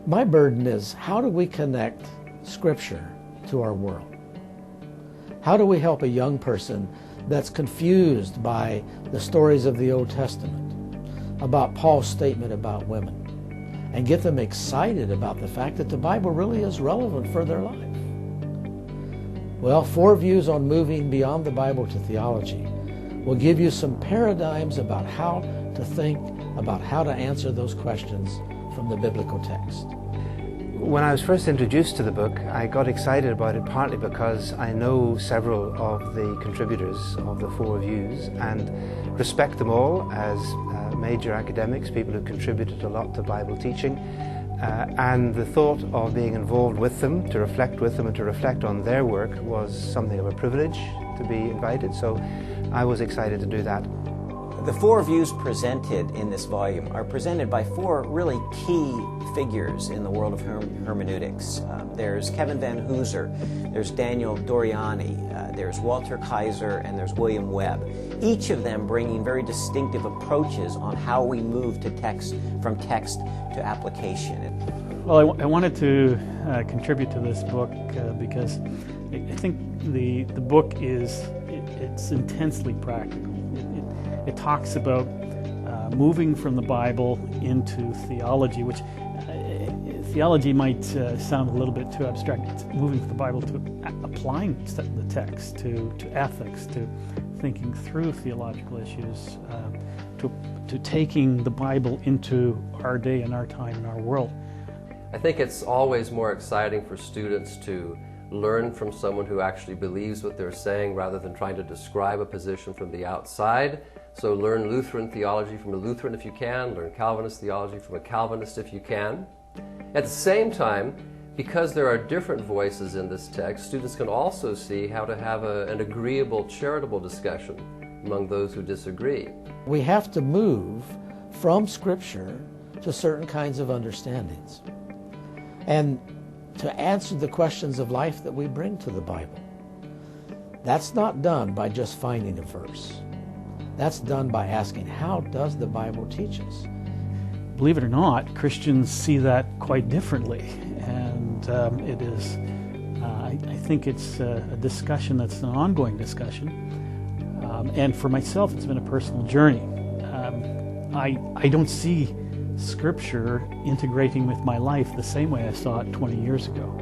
My burden is, how do we connect Scripture to our world? How do we help a young person that's confused by the stories of the Old Testament, about Paul's statement about women, and get them excited about the fact that the Bible really is relevant for their life? Well, 4 views on moving beyond the Bible to theology will give you some paradigms about how to think about how to answer those questions from the biblical text. When I was first introduced to the book, I got excited about it partly because I know several of the contributors of the 4 views and respect them all as major academics, people who contributed a lot to Bible teaching. And the thought of being involved with them, to reflect with them and to reflect on their work was something of a privilege to be invited, so I was excited to do that. The 4 views presented in this volume are presented by 4 really key figures in the world of hermeneutics. There's Kevin Vanhoozer, there's Daniel Doriani, there's Walter Kaiser, and there's William Webb. Each of them bringing very distinctive approaches on how we move to text, from text to application. Well, I wanted to contribute to this book because I think the book it's intensely practical. It talks about moving from the Bible into theology, which theology might sound a little bit too abstract. It's moving from the Bible to applying the text, to ethics, to thinking through theological issues, to taking the Bible into our day and our time and our world. I think it's always more exciting for students to learn from someone who actually believes what they're saying rather than trying to describe a position from the outside. So learn Lutheran theology from a Lutheran if you can, learn Calvinist theology from a Calvinist if you can. At the same time, because there are different voices in this text, students can also see how to have an agreeable, charitable discussion among those who disagree. We have to move from Scripture to certain kinds of understandings, and to answer the questions of life that we bring to the Bible. That's not done by just finding a verse. That's done by asking, how does the Bible teach us? Believe it or not, Christians see that quite differently, and it is, I think it's a discussion that's an ongoing discussion, and for myself it's been a personal journey. I don't see Scripture integrating with my life the same way I saw it 20 years ago.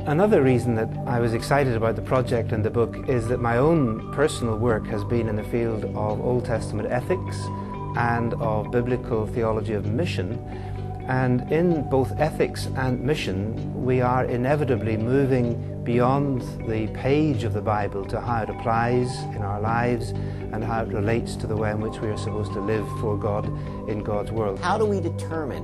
Another reason that I was excited about the project and the book is that my own personal work has been in the field of Old Testament ethics and of biblical theology of mission. And in both ethics and mission, we are inevitably moving beyond the page of the Bible to how it applies in our lives and how it relates to the way in which we are supposed to live for God in God's world. How do we determine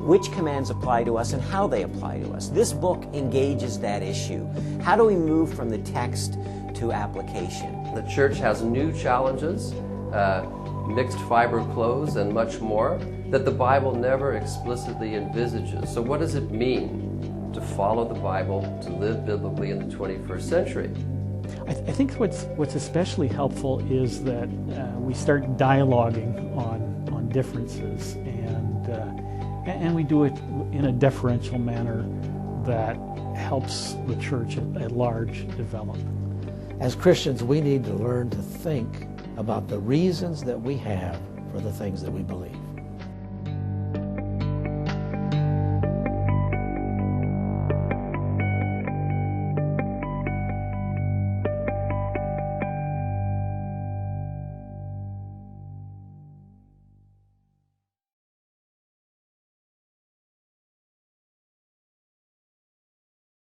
which commands apply to us and how they apply to us? This book engages that issue. How do we move from the text to application? The church has new challenges, mixed fiber clothes and much more, that the Bible never explicitly envisages. So what does it mean to follow the Bible, to live biblically in the 21st century? I think what's especially helpful is that we start dialoguing on differences, and we do it in a deferential manner that helps the church at large develop. As Christians, we need to learn to think about the reasons that we have for the things that we believe.